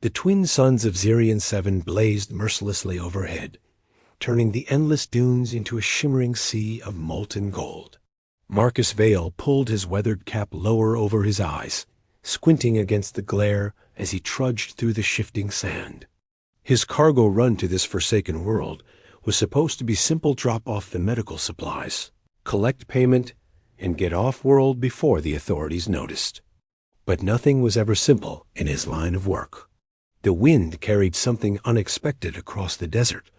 The twin suns of Zerion 7 blazed mercilessly overhead, turning the endless dunes into a shimmering sea of molten gold. Marcus Vale pulled his weathered cap lower over his eyes, squinting against the glare as he trudged through the shifting sand. His cargo run to this forsaken world was supposed to be simple: drop off the medical supplies, collect payment, and get off-world before the authorities noticed. But nothing was ever simple in his line of work. The wind carried something unexpected across the desert,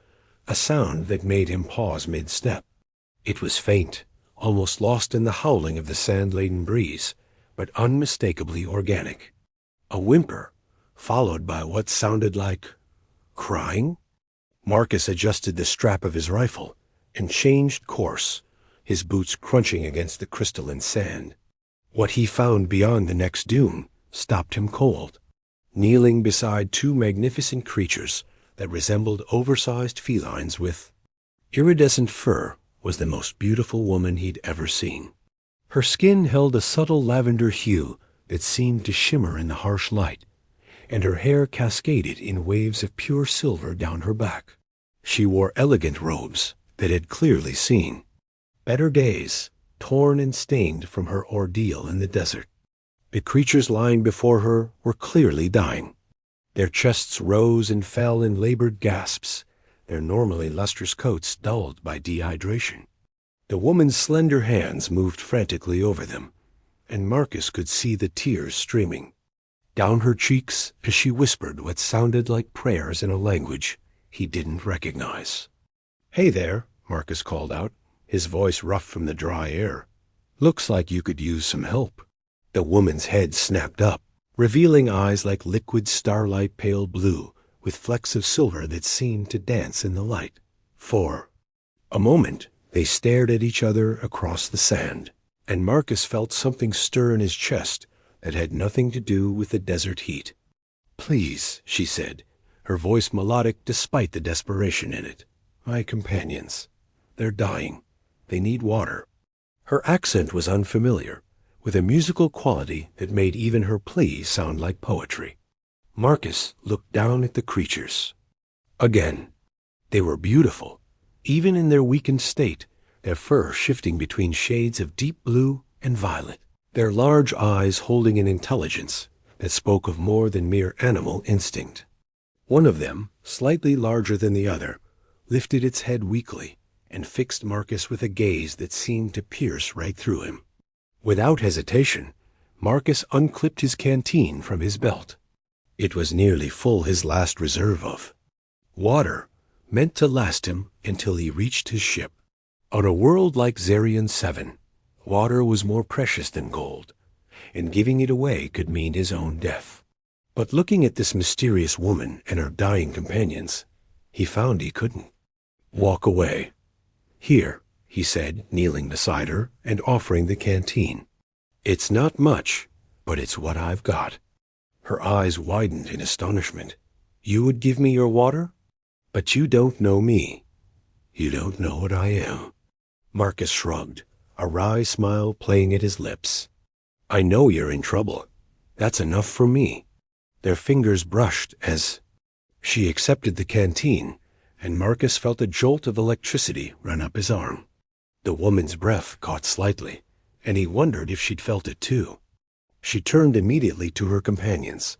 a sound that made him pause mid-step. It was faint, almost lost in the howling of the sand-laden breeze, but unmistakably organic. A whimper, followed by what sounded like crying. Marcus adjusted the strap of his rifle and changed course, his boots crunching against the crystalline sand. What he found beyond the next dune stopped him cold. Kneeling beside two magnificent creatures that resembled oversized felines with iridescent fur was the most beautiful woman he'd ever seen. Her skin held a subtle lavender hue that seemed to shimmer in the harsh light, and her hair cascaded in waves of pure silver down her back. She wore elegant robes that had clearly seen better days, torn and stained from her ordeal in the desert. The creatures lying before her were clearly dying. Their chests rose and fell in labored gasps, their normally lustrous coats dulled by dehydration. The woman's slender hands moved frantically over them, and Marcus could see the tears streaming down her cheeks as she whispered what sounded like prayers in a language he didn't recognize. "Hey there," Marcus called out, his voice rough from the dry air. "Looks like you could use some help." The woman's head snapped up, revealing eyes like liquid starlight pale blue, with flecks of silver that seemed to dance in the light. For a moment, they stared at each other across the sand, and Marcus felt something stir in his chest that had nothing to do with the desert heat. "Please," she said, her voice melodic despite the desperation in it. "My companions. They're dying. They need water." Her accent was unfamiliar, with a musical quality that made even her plea sound like poetry. Marcus looked down at the creatures. Again, they were beautiful, even in their weakened state, their fur shifting between shades of deep blue and violet, their large eyes holding an intelligence that spoke of more than mere animal instinct. One of them, slightly larger than the other, lifted its head weakly and fixed Marcus with a gaze that seemed to pierce right through him. Without hesitation, Marcus unclipped his canteen from his belt. It was nearly full, his last reserve of water, meant to last him until he reached his ship. On a world like Zerion 7, water was more precious than gold, and giving it away could mean his own death. But looking at this mysterious woman and her dying companions, he found he couldn't walk away. "Here," he said, kneeling beside her and offering the canteen. "It's not much, but it's what I've got." Her eyes widened in astonishment. "You would give me your water? But you don't know me. You don't know what I am." Marcus shrugged, a wry smile playing at his lips. "I know you're in trouble. That's enough for me." Their fingers brushed as she accepted the canteen, and Marcus felt a jolt of electricity run up his arm. The woman's breath caught slightly, and he wondered if she'd felt it too. She turned immediately to her companions,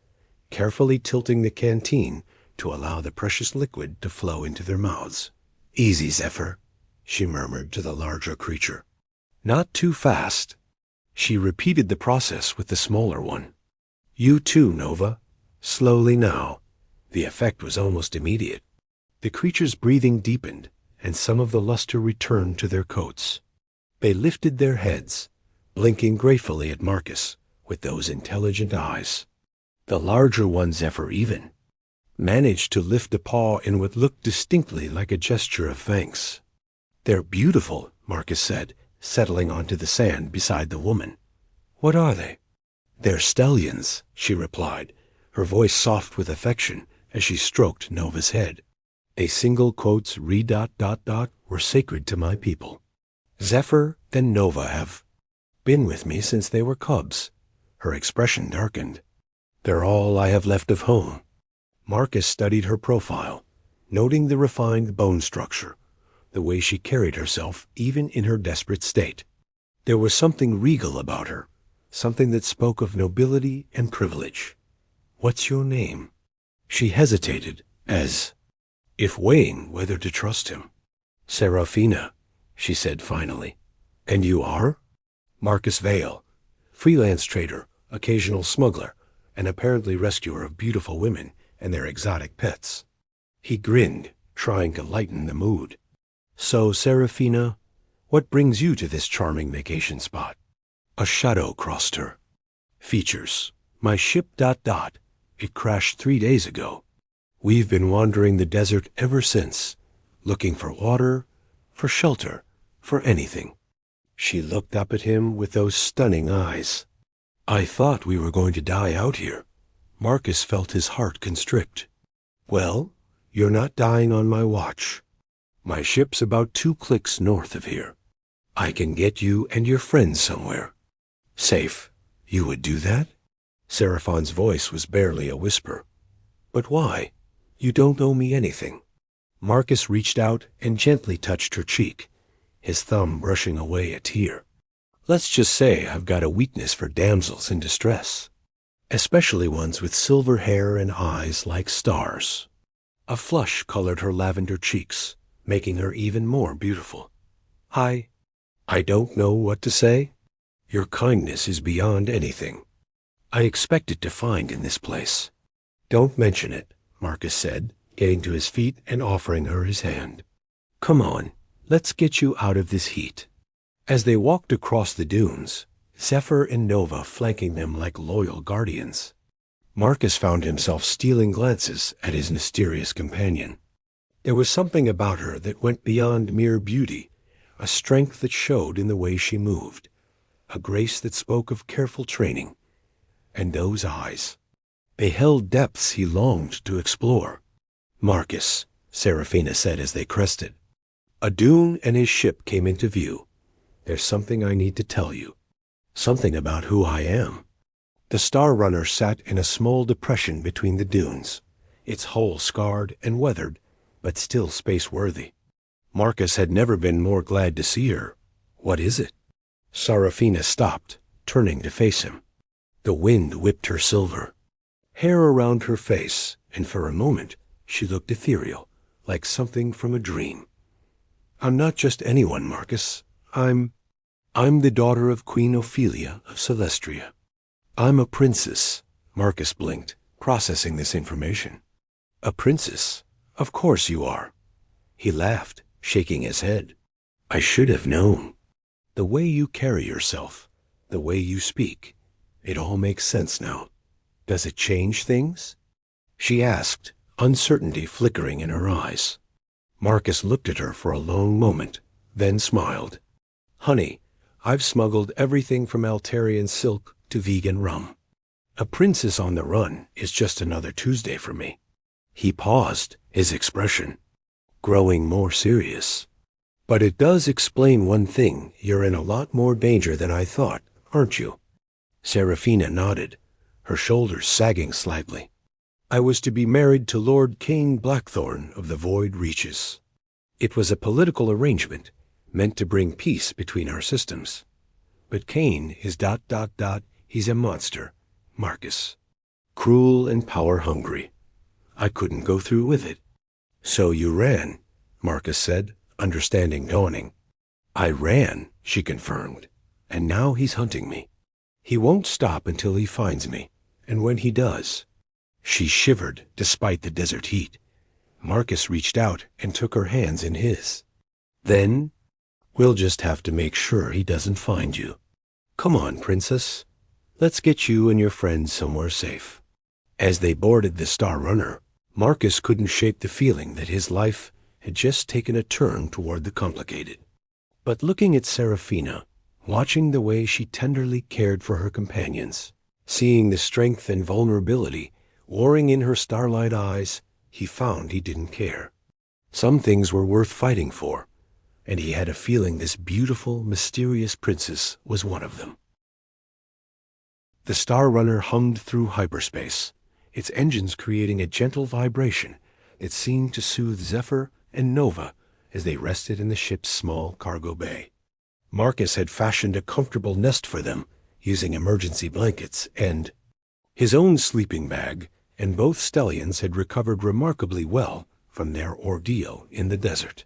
carefully tilting the canteen to allow the precious liquid to flow into their mouths. "Easy, Zephyr," she murmured to the larger creature. "Not too fast." She repeated the process with the smaller one. "You too, Nova. Slowly now." The effect was almost immediate. The creature's breathing deepened, and some of the luster returned to their coats. They lifted their heads, blinking gratefully at Marcus with those intelligent eyes. The larger one, Zephyr, even managed to lift a paw in what looked distinctly like a gesture of thanks. "They're beautiful," Marcus said, settling onto the sand beside the woman. "What are they?" "They're stallions," she replied, her voice soft with affection as she stroked Nova's head. A single quotes were sacred to my people. Zephyr and Nova have been with me since they were cubs. Her expression darkened. They're all I have left of home. Marcus studied her profile, noting the refined bone structure, the way she carried herself even in her desperate state. There was something regal about her, something that spoke of nobility and privilege. "What's your name?" She hesitated, as if weighing whether to trust him. "Serafina," she said finally. "And you are?" "Marcus Vale, freelance trader, occasional smuggler, and apparently rescuer of beautiful women and their exotic pets." He grinned, trying to lighten the mood. "So, Serafina, what brings you to this charming vacation spot?" A shadow crossed her. "Features. My ship ... It crashed 3 days ago. We've been wandering the desert ever since, looking for water, for shelter, for anything." She looked up at him with those stunning eyes. "I thought we were going to die out here." Marcus felt his heart constrict. "Well, you're not dying on my watch. My ship's about 2 clicks north of here. I can get you and your friends somewhere. Safe. You would do that?" Seraphine's voice was barely a whisper. "But why? You don't owe me anything." Marcus reached out and gently touched her cheek, his thumb brushing away a tear. "Let's just say I've got a weakness for damsels in distress, especially ones with silver hair and eyes like stars." A flush colored her lavender cheeks, making her even more beautiful. I don't know what to say. Your kindness is beyond anything I expected to find in this place." "Don't mention it," Marcus said, getting to his feet and offering her his hand. "Come on, let's get you out of this heat." As they walked across the dunes, Zephyr and Nova flanking them like loyal guardians, Marcus found himself stealing glances at his mysterious companion. There was something about her that went beyond mere beauty, a strength that showed in the way she moved, a grace that spoke of careful training. And those eyes, they held depths he longed to explore. "Marcus," Serafina said as they crested. A dune and his ship came into view. "There's something I need to tell you. Something about who I am." The Star Runner sat in a small depression between the dunes, its hull scarred and weathered, but still space-worthy. Marcus had never been more glad to see her. "What is it?" Serafina stopped, turning to face him. The wind whipped her silver hair around her face, and for a moment she looked ethereal, like something from a dream. "I'm not just anyone, Marcus. I'm the daughter of Queen Ophelia of Celestria. I'm a princess." Marcus blinked, processing this information. "A princess? Of course you are." He laughed, shaking his head. "I should have known. The way you carry yourself, the way you speak, it all makes sense now. Does it change things?" she asked, uncertainty flickering in her eyes. Marcus looked at her for a long moment, then smiled. "Honey, I've smuggled everything from Altarian silk to vegan rum. A princess on the run is just another Tuesday for me." He paused, his expression growing more serious. "But it does explain one thing. You're in a lot more danger than I thought, aren't you?" Serafina nodded, her shoulders sagging slightly. "I was to be married to Lord Cain Blackthorn of the Void Reaches. It was a political arrangement meant to bring peace between our systems. But Cain is ... He's a monster, Marcus. Cruel and power-hungry. I couldn't go through with it." "So you ran," Marcus said, understanding dawning. "I ran," she confirmed, "and now he's hunting me. He won't stop until he finds me, and when he does—" She shivered despite the desert heat. Marcus reached out and took her hands in his. "Then we'll just have to make sure he doesn't find you. Come on, princess. Let's get you and your friends somewhere safe." As they boarded the Star Runner, Marcus couldn't shake the feeling that his life had just taken a turn toward the complicated. But looking at Serafina, watching the way she tenderly cared for her companions, seeing the strength and vulnerability warring in her starlight eyes, he found he didn't care. Some things were worth fighting for, and he had a feeling this beautiful, mysterious princess was one of them. The Star Runner hummed through hyperspace, its engines creating a gentle vibration that seemed to soothe Zephyr and Nova as they rested in the ship's small cargo bay. Marcus had fashioned a comfortable nest for them, using emergency blankets and his own sleeping bag, and both stallions had recovered remarkably well from their ordeal in the desert.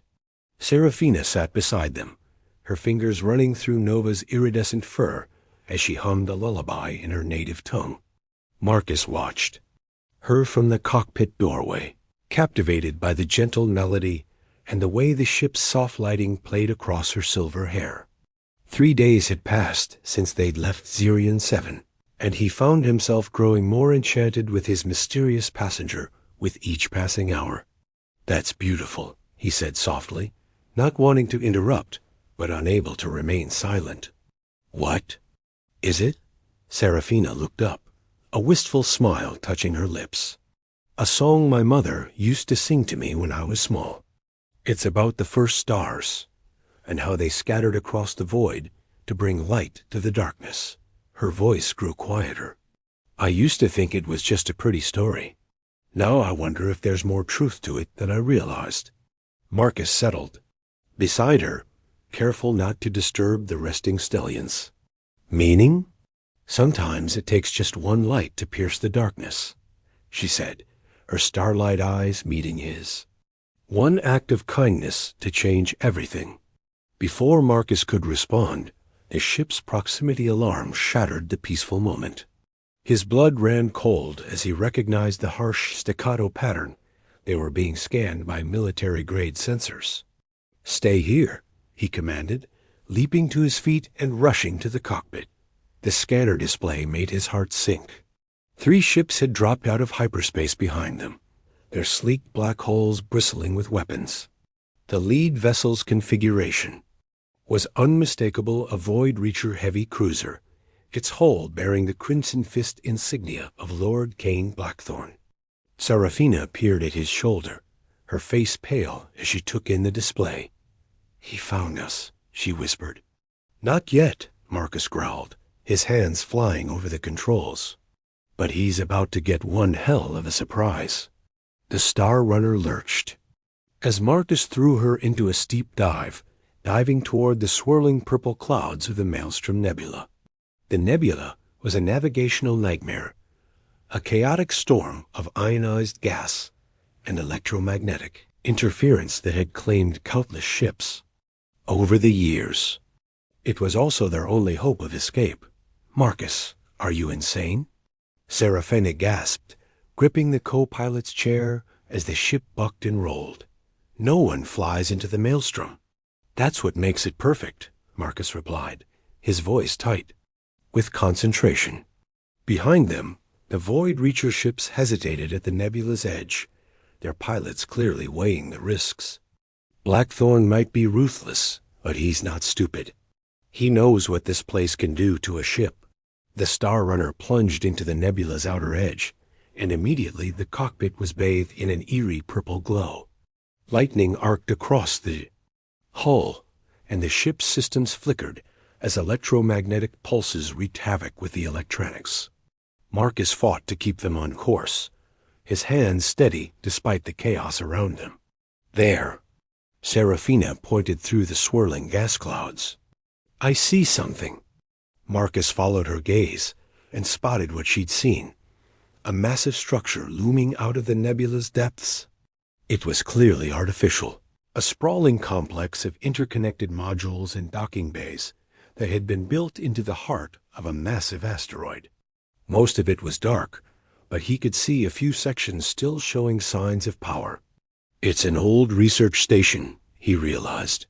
Serafina sat beside them, her fingers running through Nova's iridescent fur as she hummed a lullaby in her native tongue. Marcus watched her from the cockpit doorway, captivated by the gentle melody and the way the ship's soft lighting played across her silver hair. 3 days had passed since they'd left Zirian 7, and he found himself growing more enchanted with his mysterious passenger with each passing hour. "That's beautiful," he said softly, not wanting to interrupt, but unable to remain silent. "What is it?" Serafina looked up, a wistful smile touching her lips. "A song my mother used to sing to me when I was small. It's about the first stars, and how they scattered across the void to bring light to the darkness." Her voice grew quieter. "I used to think it was just a pretty story. Now I wonder if there's more truth to it than I realized." Marcus settled beside her, careful not to disturb the resting stallions. "Meaning? Sometimes it takes just one light to pierce the darkness," she said, her starlight eyes meeting his. "One act of kindness to change everything." Before Marcus could respond, the ship's proximity alarm shattered the peaceful moment. His blood ran cold as he recognized the harsh staccato pattern. They were being scanned by military-grade sensors. "Stay here," he commanded, leaping to his feet and rushing to the cockpit. The scanner display made his heart sink. 3 ships had dropped out of hyperspace behind them, their sleek black hulls bristling with weapons. The lead vessel's configuration was unmistakable, a Void Reacher heavy cruiser, its hull bearing the Crimson Fist insignia of Lord Cain Blackthorn. Serafina peered at his shoulder, her face pale as she took in the display. "He found us," she whispered. "Not yet," Marcus growled, his hands flying over the controls. "But he's about to get one hell of a surprise." The Star Runner lurched as Marcus threw her into a steep dive, diving toward the swirling purple clouds of the Maelstrom Nebula. The nebula was a navigational nightmare, a chaotic storm of ionized gas and electromagnetic interference that had claimed countless ships over the years. It was also their only hope of escape. "Marcus, are you insane?" Serafina gasped, gripping the co-pilot's chair as the ship bucked and rolled. "No one flies into the maelstrom." "That's what makes it perfect," Marcus replied, his voice tight with concentration. Behind them, the Void Reacher ships hesitated at the nebula's edge, their pilots clearly weighing the risks. "Blackthorn might be ruthless, but he's not stupid. He knows what this place can do to a ship." The Star Runner plunged into the nebula's outer edge, and immediately the cockpit was bathed in an eerie purple glow. Lightning arced across the hull, and the ship's systems flickered as electromagnetic pulses wreaked havoc with the electronics. Marcus fought to keep them on course, his hands steady despite the chaos around them. "There," Serafina pointed through the swirling gas clouds. "I see something." Marcus followed her gaze and spotted what she'd seen, a massive structure looming out of the nebula's depths. It was clearly artificial, a sprawling complex of interconnected modules and docking bays that had been built into the heart of a massive asteroid. Most of it was dark, but he could see a few sections still showing signs of power. "It's an old research station," he realized,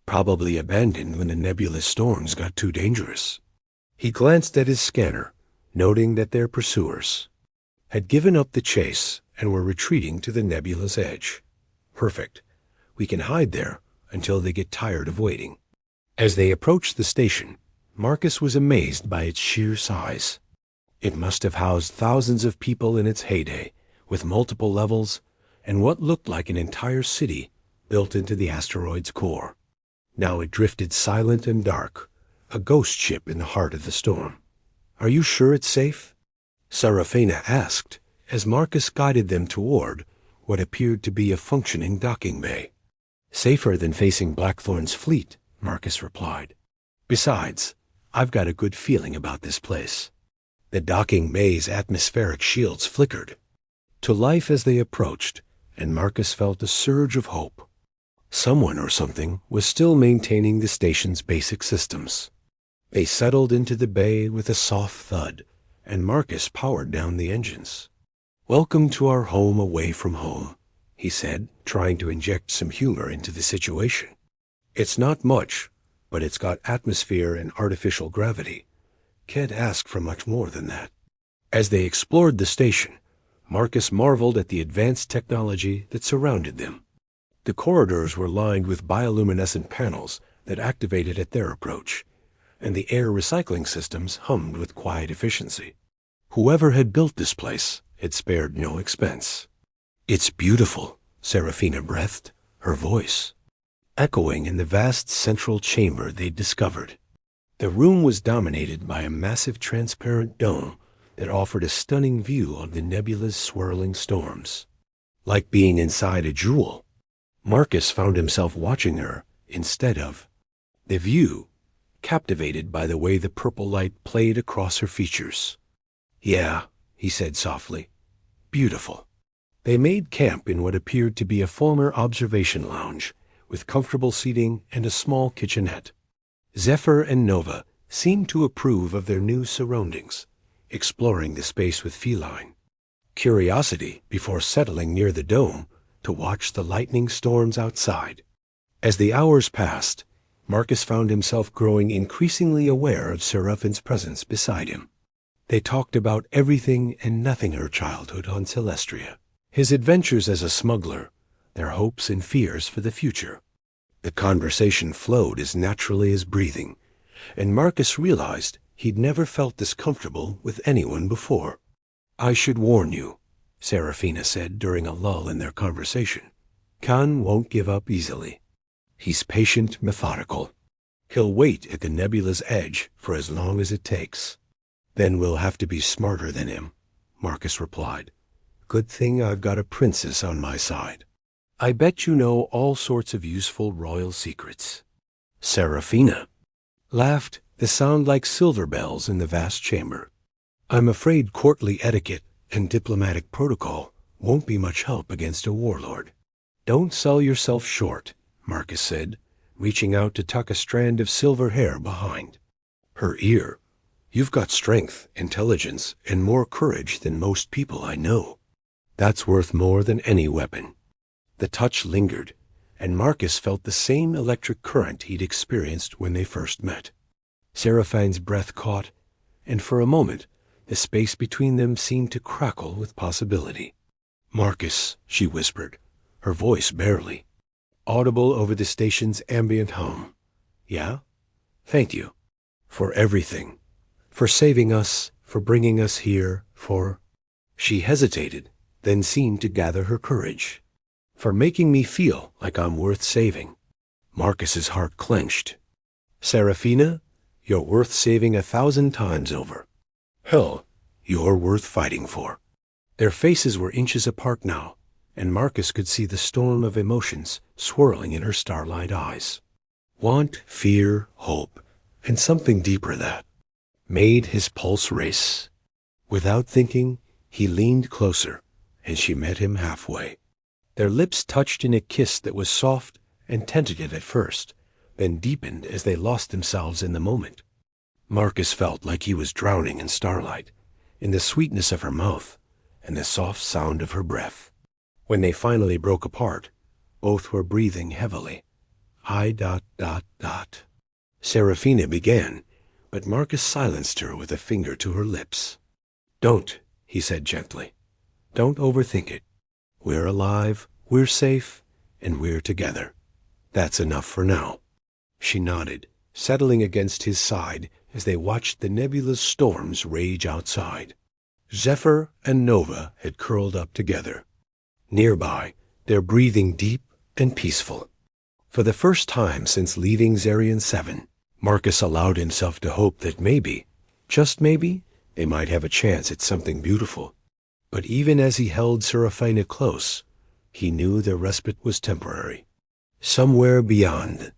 "probably abandoned when the nebulous storms got too dangerous." He glanced at his scanner, noting that their pursuers had given up the chase and were retreating to the nebula's edge. "Perfect. We can hide there until they get tired of waiting." As they approached the station, Marcus was amazed by its sheer size. It must have housed thousands of people in its heyday, with multiple levels and what looked like an entire city built into the asteroid's core. Now it drifted silent and dark, a ghost ship in the heart of the storm. "Are you sure it's safe?" Serafina asked, as Marcus guided them toward what appeared to be a functioning docking bay. "Safer than facing Blackthorn's fleet," Marcus replied. "Besides, I've got a good feeling about this place." The docking bay's atmospheric shields flickered to life as they approached, and Marcus felt a surge of hope. Someone or something was still maintaining the station's basic systems. They settled into the bay with a soft thud, and Marcus powered down the engines. "Welcome to our home away from home," he said, trying to inject some humor into the situation. "It's not much, but it's got atmosphere and artificial gravity. Can't ask for much more than that." As they explored the station, Marcus marveled at the advanced technology that surrounded them. The corridors were lined with bioluminescent panels that activated at their approach, and the air recycling systems hummed with quiet efficiency. Whoever had built this place had spared no expense. "It's beautiful," Serafina breathed, her voice echoing in the vast central chamber they'd discovered. The room was dominated by a massive transparent dome that offered a stunning view of the nebula's swirling storms. Like being inside a jewel, Marcus found himself watching her instead of the view, captivated by the way the purple light played across her features. "Yeah," he said softly. "Beautiful." They made camp in what appeared to be a former observation lounge, with comfortable seating and a small kitchenette. Zephyr and Nova seemed to approve of their new surroundings, exploring the space with feline curiosity before settling near the dome to watch the lightning storms outside. As the hours passed, Marcus found himself growing increasingly aware of Seraphine's presence beside him. They talked about everything and nothing in her childhood on Celestria, his adventures as a smuggler, their hopes and fears for the future. The conversation flowed as naturally as breathing, and Marcus realized he'd never felt this comfortable with anyone before. "I should warn you," Serafina said during a lull in their conversation. "Khan won't give up easily. He's patient, methodical. He'll wait at the nebula's edge for as long as it takes. Then we'll have to be smarter than him," Marcus replied. "Good thing I've got a princess on my side. I bet you know all sorts of useful royal secrets." Serafina laughed, the sound like silver bells in the vast chamber. "I'm afraid courtly etiquette and diplomatic protocol won't be much help against a warlord." "Don't sell yourself short," Marcus said, reaching out to tuck a strand of silver hair behind her ear. "You've got strength, intelligence, and more courage than most people I know. That's worth more than any weapon." The touch lingered, and Marcus felt the same electric current he'd experienced when they first met. Seraphine's breath caught, and for a moment the space between them seemed to crackle with possibility. "Marcus," she whispered, her voice barely audible over the station's ambient hum. "Yeah? Thank you. For everything. For saving us, for bringing us here, for—" She hesitated, then seemed to gather her courage. "For making me feel like I'm worth saving." Marcus's heart clenched. "Serafina, you're worth saving 1,000 times over. Hell, you're worth fighting for." Their faces were inches apart now, and Marcus could see the storm of emotions swirling in her starlight eyes. Want, fear, hope, and something deeper that made his pulse race. Without thinking, he leaned closer, and she met him halfway. Their lips touched in a kiss that was soft and tentative at first, then deepened as they lost themselves in the moment. Marcus felt like he was drowning in starlight, in the sweetness of her mouth and the soft sound of her breath. When they finally broke apart, both were breathing heavily. Serafina began, but Marcus silenced her with a finger to her lips. "Don't," he said gently. "Don't overthink it. We're alive, we're safe, and we're together. That's enough for now." She nodded, settling against his side as they watched the nebulous storms rage outside. Zephyr and Nova had curled up together. Nearby, their breathing deep and peaceful. For the first time since leaving Zarian 7, Marcus allowed himself to hope that maybe, just maybe, they might have a chance at something beautiful. But even as he held Serafina close, he knew their respite was temporary. Somewhere beyond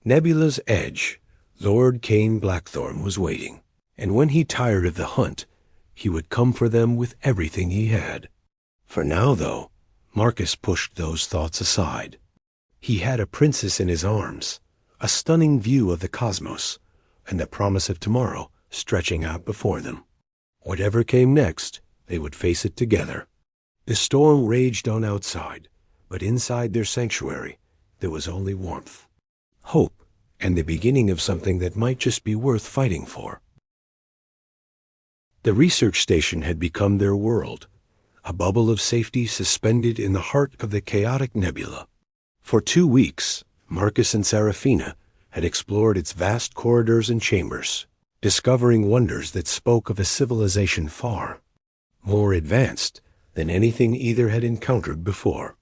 Nebula's edge, Lord Cain Blackthorn was waiting, and when he tired of the hunt, he would come for them with everything he had. For now, though, Marcus pushed those thoughts aside. He had a princess in his arms, a stunning view of the cosmos, and the promise of tomorrow stretching out before them. Whatever came next, they would face it together. The storm raged on outside, but inside their sanctuary there was only warmth, hope, and the beginning of something that might just be worth fighting for. The research station had become their world, a bubble of safety suspended in the heart of the chaotic nebula. For 2 weeks, Marcus and Serafina had explored its vast corridors and chambers, discovering wonders that spoke of a civilization far more advanced than anything either had encountered before.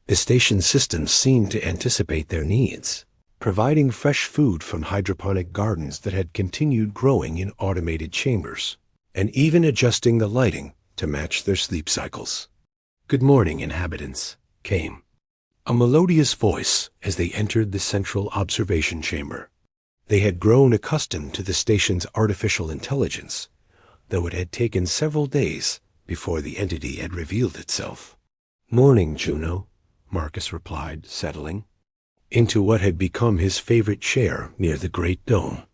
The station's systems seemed to anticipate their needs, providing fresh food from hydroponic gardens that had continued growing in automated chambers, and even adjusting the lighting to match their sleep cycles. "Good morning, inhabitants," came a melodious voice as they entered the central observation chamber. They had grown accustomed to the station's artificial intelligence, though it had taken several days before the entity had revealed itself. "Morning, Juno," Marcus replied, settling into what had become his favorite chair near the great dome.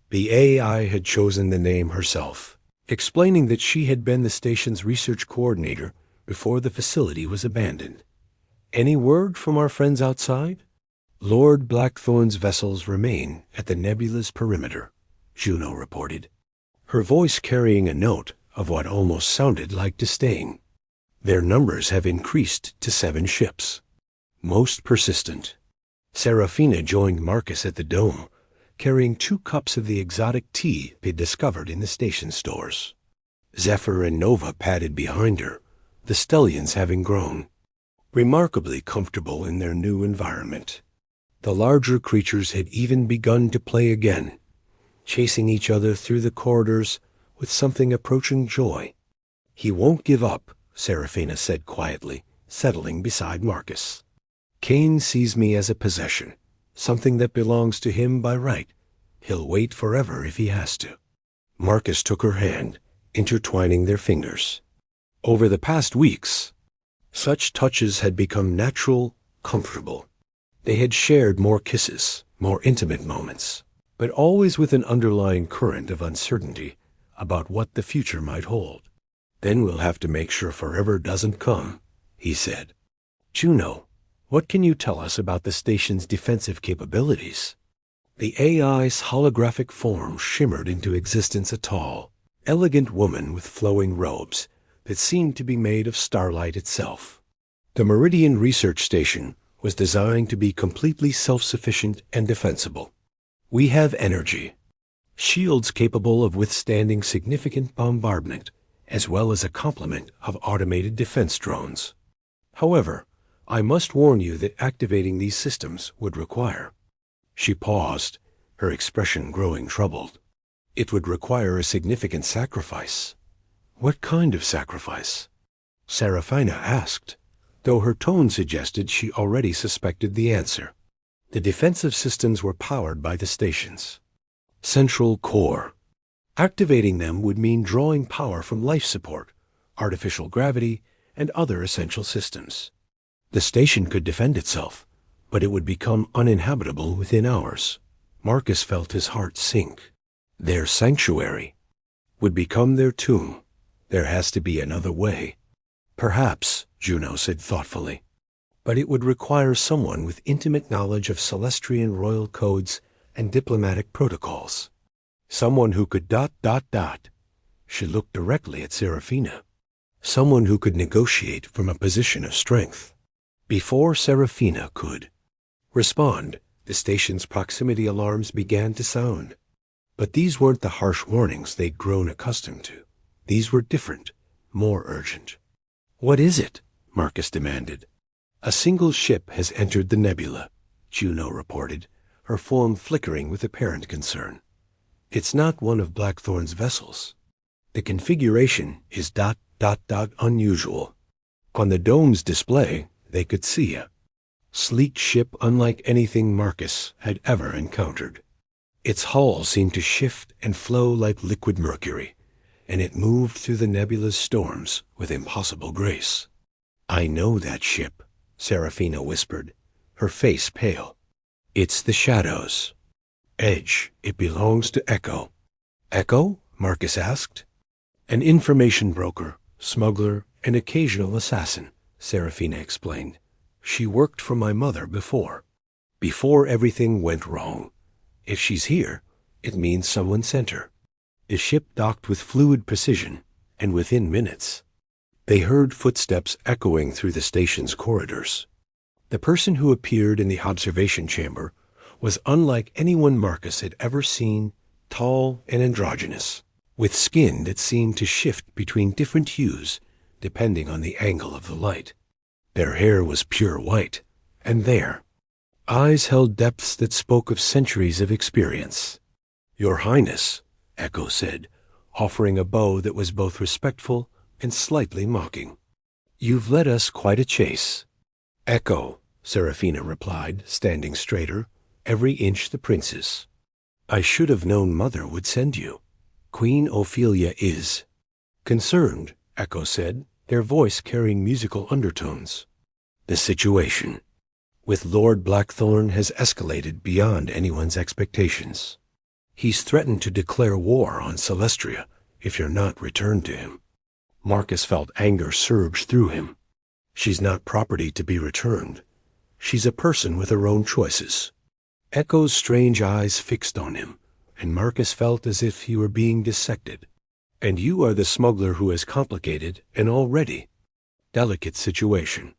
The AI had chosen the name herself, explaining that she had been the station's research coordinator before the facility was abandoned. "Any word from our friends outside?" "Lord Blackthorn's vessels remain at the nebula's perimeter," Juno reported, her voice carrying a note of what almost sounded like disdain. "Their numbers have increased to 7 ships, most persistent." Serafina joined Marcus at the dome, carrying 2 cups of the exotic tea they'd discovered in the station stores. Zephyr and Nova padded behind her, the stallions having grown remarkably comfortable in their new environment. The larger creatures had even begun to play again, chasing each other through the corridors with something approaching joy. "He won't give up," Serafina said quietly, settling beside Marcus. "Cain sees me as a possession, something that belongs to him by right. He'll wait forever if he has to." Marcus took her hand, intertwining their fingers. Over the past weeks, such touches had become natural, comfortable. They had shared more kisses, more intimate moments, but always with an underlying current of uncertainty about what the future might hold. "Then we'll have to make sure forever doesn't come," he said. "Juno, what can you tell us about the station's defensive capabilities?" The AI's holographic form shimmered into existence, a tall, elegant woman with flowing robes that seemed to be made of starlight itself. The Meridian Research Station was designed to be completely self-sufficient and defensible. "We have energy, shields capable of withstanding significant bombardment, as well as a complement of automated defense drones. However, I must warn you that activating these systems would require—" She paused, her expression growing troubled. "It would require a significant sacrifice." "What kind of sacrifice?" Serafina asked, though her tone suggested she already suspected the answer. The defensive systems were powered by the station's central core. Activating them would mean drawing power from life support, artificial gravity, and other essential systems. The station could defend itself, but it would become uninhabitable within hours. Marcus felt his heart sink. Their sanctuary would become their tomb. There has to be another way. "Perhaps," Juno said thoughtfully, "but it would require someone with intimate knowledge of Celestrian royal codes and diplomatic protocols. Someone who could ... She looked directly at Serafina. "Someone who could negotiate from a position of strength." Before Serafina could respond, the station's proximity alarms began to sound. But these weren't the harsh warnings they'd grown accustomed to. These were different, more urgent. "What is it?" Marcus demanded. "A single ship has entered the nebula," Juno reported, her form flickering with apparent concern. "It's not one of Blackthorn's vessels. The configuration is ... Unusual. On the dome's display, they could see a sleek ship unlike anything Marcus had ever encountered. Its hull seemed to shift and flow like liquid mercury, and it moved through the nebula's storms with impossible grace. "I know that ship," Serafina whispered, her face pale. "It's the Shadows. Edge, it belongs to Echo." "Echo?" Marcus asked. "An information broker, smuggler, and occasional assassin," Serafina explained. "She worked for my mother before everything went wrong. If she's here, it means someone sent her." The ship docked with fluid precision, and within minutes, they heard footsteps echoing through the station's corridors. The person who appeared in the observation chamber was unlike anyone Marcus had ever seen, tall and androgynous, with skin that seemed to shift between different hues depending on the angle of the light. Their hair was pure white, and their eyes held depths that spoke of centuries of experience. "Your Highness," Echo said, offering a bow that was both respectful and slightly mocking. "You've led us quite a chase." "Echo," Serafina replied, standing straighter, every inch the prince's. "I should have known Mother would send you. Queen Ophelia is concerned," Echo said, their voice carrying musical undertones. "The situation with Lord Blackthorn has escalated beyond anyone's expectations. He's threatened to declare war on Celestria if you're not returned to him." Marcus felt anger surge through him. "She's not property to be returned. She's a person with her own choices." Echo's strange eyes fixed on him, and Marcus felt as if he were being dissected. "And you are the smuggler who has complicated an already delicate situation.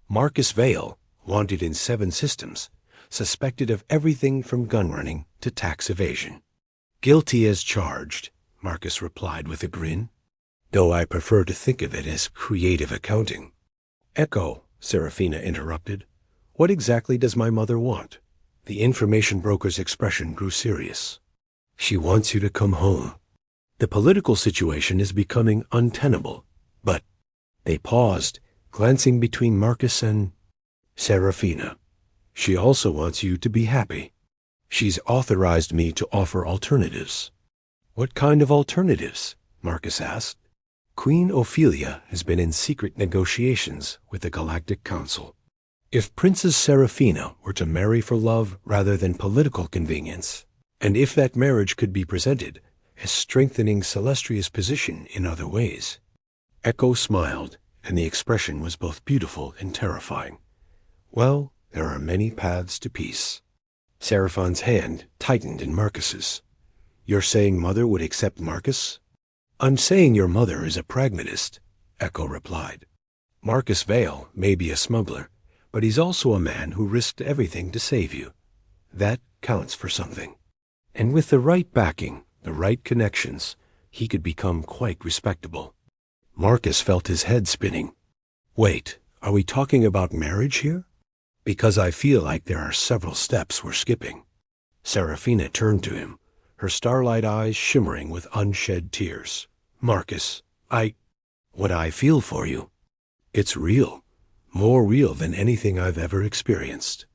Marcus Vale, wanted in 7 systems, suspected of everything from gun running to tax evasion." "Guilty as charged," Marcus replied with a grin, "though I prefer to think of it as creative accounting." "Echo," Serafina interrupted, "what exactly does my mother want?" The information broker's expression grew serious. "She wants you to come home. The political situation is becoming untenable, but—" They paused, glancing between Marcus and Serafina. "She also wants you to be happy. She's authorized me to offer alternatives." "What kind of alternatives?" Marcus asked. "Queen Ophelia has been in secret negotiations with the Galactic Council. If Princess Serafina were to marry for love rather than political convenience, and if that marriage could be presented as strengthening Celestria's position in other ways." Echo smiled, and the expression was both beautiful and terrifying. "Well, there are many paths to peace." Seraphine's hand tightened in Marcus's. "You're saying Mother would accept Marcus?" "I'm saying your mother is a pragmatist," Echo replied. "Marcus Vale may be a smuggler, but he's also a man who risked everything to save you. That counts for something. And with the right backing, the right connections, he could become quite respectable." Marcus felt his head spinning. "Wait, are we talking about marriage here? Because I feel like there are several steps we're skipping." Serafina turned to him, her starlight eyes shimmering with unshed tears. "Marcus, what I feel for you, it's real, more real than anything I've ever experienced.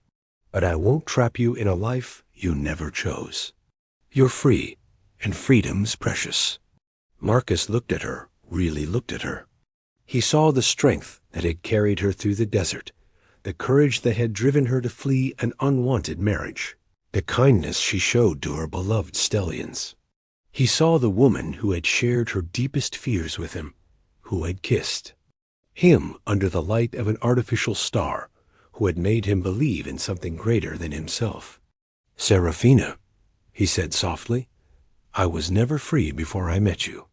But I won't trap you in a life you never chose. You're free, and freedom's precious." Marcus looked at her, really looked at her. He saw the strength that had carried her through the desert, the courage that had driven her to flee an unwanted marriage, the kindness she showed to her beloved stallions. He saw the woman who had shared her deepest fears with him, who had kissed him under the light of an artificial star, who had made him believe in something greater than himself. "Serafina," he said softly, "I was never free before I met you.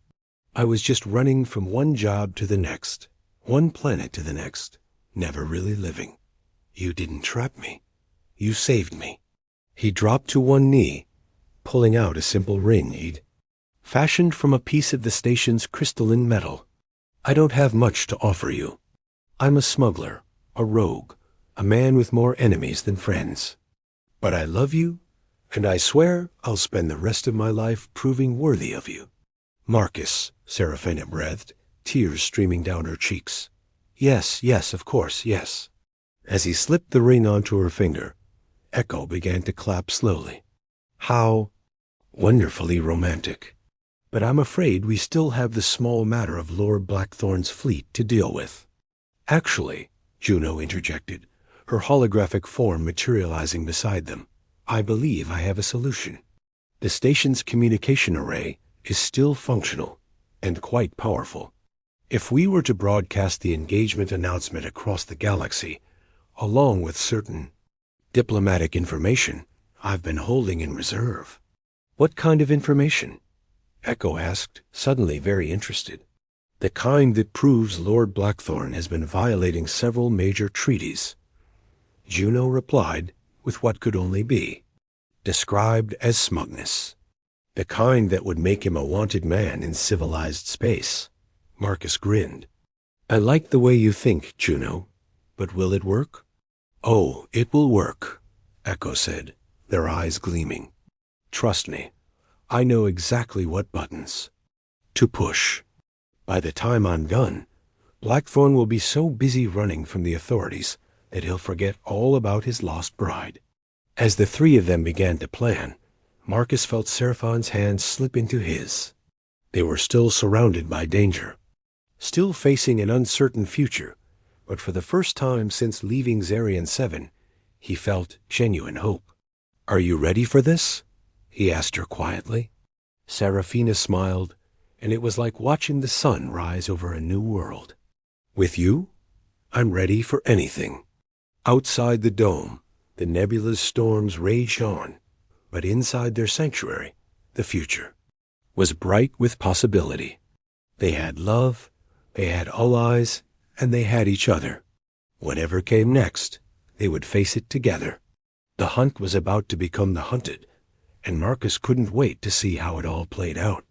I was just running from one job to the next, one planet to the next, never really living. You didn't trap me. You saved me." He dropped to one knee, pulling out a simple ring he'd fashioned from a piece of the station's crystalline metal. "I don't have much to offer you. I'm a smuggler, a rogue, a man with more enemies than friends. But I love you, and I swear I'll spend the rest of my life proving worthy of you." "Marcus," Serafina breathed, tears streaming down her cheeks. Yes, yes, of course, yes. As he slipped the ring onto her finger, Echo began to clap slowly. How wonderfully romantic. But I'm afraid we still have the small matter of Lord Blackthorn's fleet to deal with. Actually, Juno interjected, her holographic form materializing beside them, I believe I have a solution. The station's communication array is still functional and quite powerful. If we were to broadcast the engagement announcement across the galaxy, along with certain diplomatic information I've been holding in reserve. What kind of information? Echo asked, suddenly very interested. The kind that proves Lord Blackthorn has been violating several major treaties. Juno replied with what could only be described as smugness. The kind that would make him a wanted man in civilized space. Marcus grinned. I like the way you think, Juno, but will it work? Oh, it will work, Echo said, their eyes gleaming. Trust me, I know exactly what buttons to push. By the time I'm done, Blackthorn will be so busy running from the authorities that he'll forget all about his lost bride. As the three of them began to plan, Marcus felt Seraphine's hand slip into his. They were still surrounded by danger, still facing an uncertain future, but for the first time since leaving Zarian 7, he felt genuine hope. Are you ready for this? He asked her quietly. Seraphina smiled, and it was like watching the sun rise over a new world. With you, I'm ready for anything. Outside the dome, the nebulous storms raged on, but inside their sanctuary, the future was bright with possibility. They had love, they had allies, and they had each other. Whatever came next, they would face it together. The hunt was about to become the hunted, and Marcus couldn't wait to see how it all played out.